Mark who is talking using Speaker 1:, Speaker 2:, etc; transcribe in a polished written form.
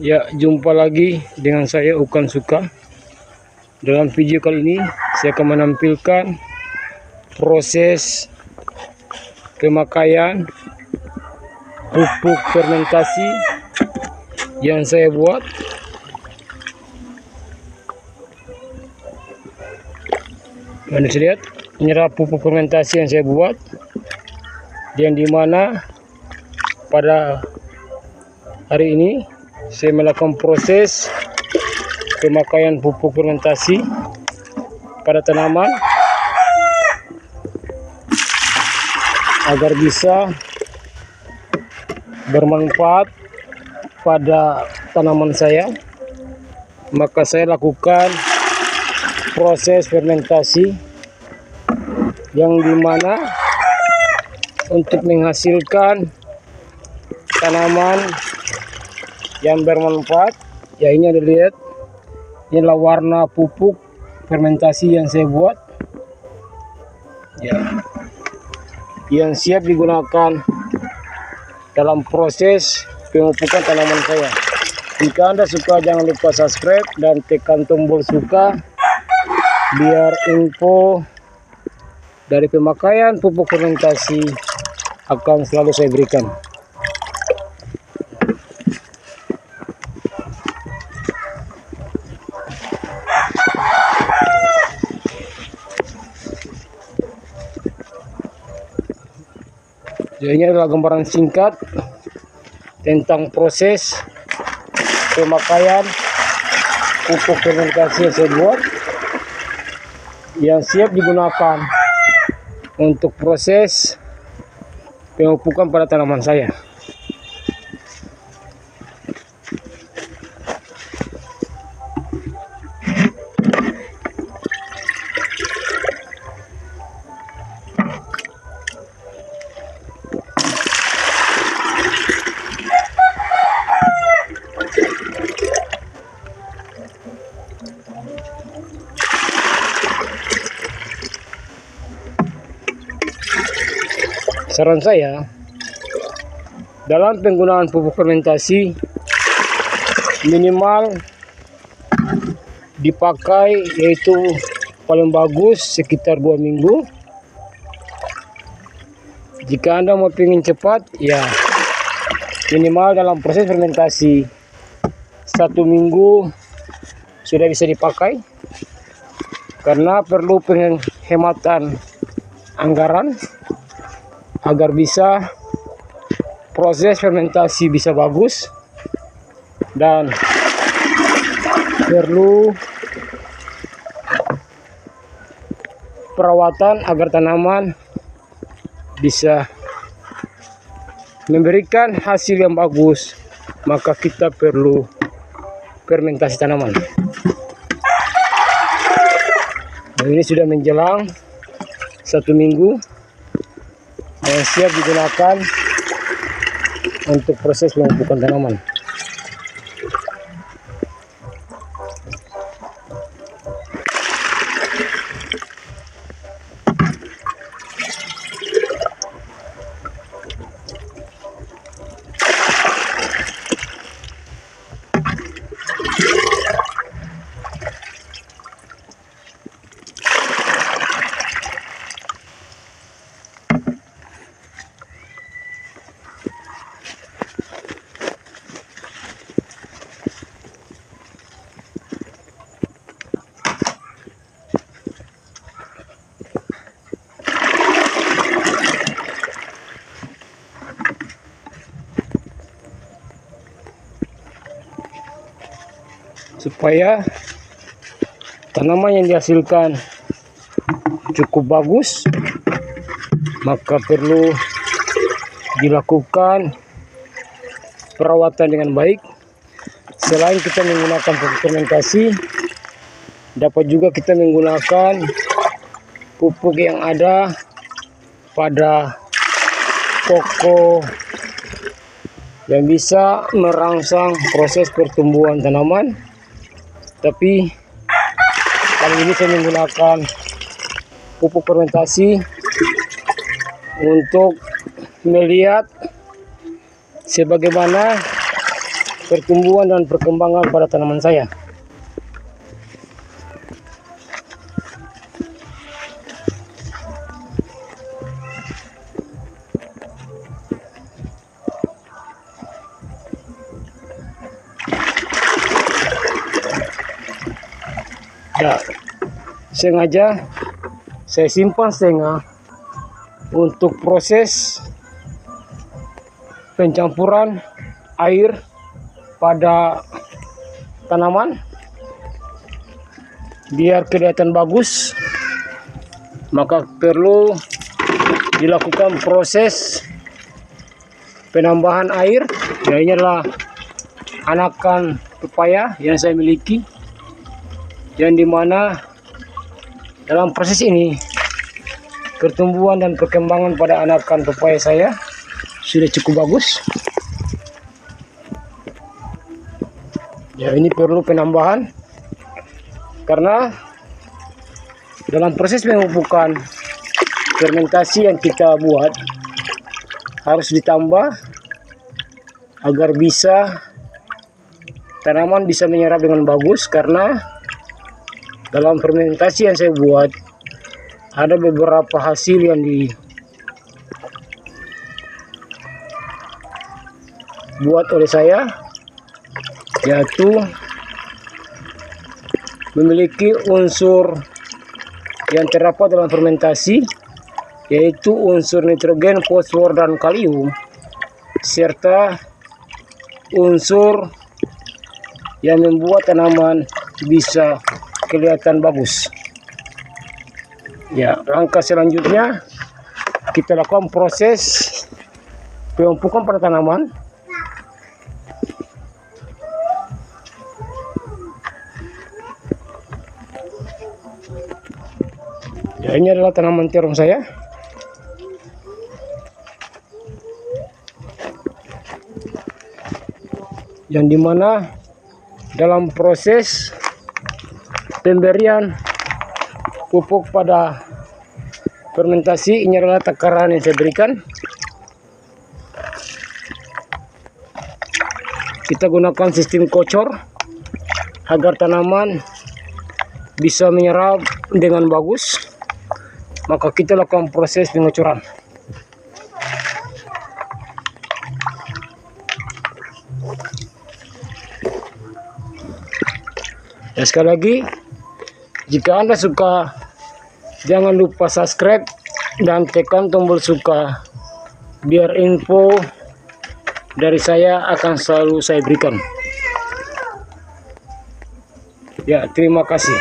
Speaker 1: Ya, jumpa lagi dengan saya Ukan Suka. Dalam video kali ini saya akan menampilkan proses pemakaian pupuk fermentasi yang saya buat. Anda bisa lihat penyerap pupuk fermentasi yang saya buat, yang dimana pada hari ini saya melakukan proses pemakaian pupuk fermentasi pada tanaman agar bisa bermanfaat pada tanaman saya. Maka saya lakukan proses fermentasi yang dimana untuk menghasilkan tanaman yang bermanfaat. Ya, ini ada lihat, inilah warna pupuk fermentasi yang saya buat ya, yang siap digunakan dalam proses pemupukan tanaman saya. Jika Anda suka, jangan lupa subscribe dan tekan tombol suka biar info dari pemakaian pupuk fermentasi akan selalu saya berikan. Jadi ini adalah gambaran singkat tentang proses pemakaian pupuk fermentasi yang saya buat, yang siap digunakan untuk proses pemupukan pada tanaman saya. Saran saya dalam penggunaan pupuk fermentasi minimal dipakai yaitu paling bagus sekitar 2 minggu. Jika Anda mau ingin cepat, ya minimal dalam proses fermentasi 1 minggu sudah bisa dipakai, karena perlu penghematan anggaran agar bisa proses fermentasi bisa bagus, dan perlu perawatan agar tanaman bisa memberikan hasil yang bagus. Maka kita perlu fermentasi tanaman. Nah, ini sudah menjelang 1 minggu yang siap digunakan untuk proses pemupukan tanaman. Supaya tanaman yang dihasilkan cukup bagus, maka perlu dilakukan perawatan dengan baik. Selain kita menggunakan pupuk fermentasi, dapat juga kita menggunakan pupuk yang ada pada toko yang bisa merangsang proses pertumbuhan tanaman. Tapi kali ini saya menggunakan pupuk fermentasi untuk melihat sebagaimana pertumbuhan dan perkembangan pada tanaman saya. Ya, sengaja saya simpan setengah untuk proses pencampuran air pada tanaman biar kelihatan bagus. Maka perlu dilakukan proses penambahan air. Ya, ini adalah anakan pepaya yang saya miliki, yang dimana dalam proses ini pertumbuhan dan perkembangan pada anakan pepaya saya sudah cukup bagus. Ya, ini perlu penambahan karena dalam proses pemupukan fermentasi yang kita buat harus ditambah agar bisa tanaman bisa menyerap dengan bagus. Karena dalam fermentasi yang saya buat ada beberapa hasil yang dibuat oleh saya, yaitu memiliki unsur yang terdapat dalam fermentasi, yaitu unsur nitrogen, fosfor, dan kalium, serta unsur yang membuat tanaman bisa kelihatan bagus. Ya, langkah selanjutnya kita lakukan proses pemupukan pada tanaman. Ya, ini adalah tanaman terong saya. Yang dimana dalam proses pemberian pupuk pada fermentasi, ini adalah takaran yang saya berikan. Kita gunakan sistem kocor agar tanaman bisa menyerap dengan bagus. Maka kita lakukan proses pengocoran. Dan sekali lagi, jika Anda suka, jangan lupa subscribe dan tekan tombol suka biar info dari saya akan selalu saya berikan. Ya, terima kasih.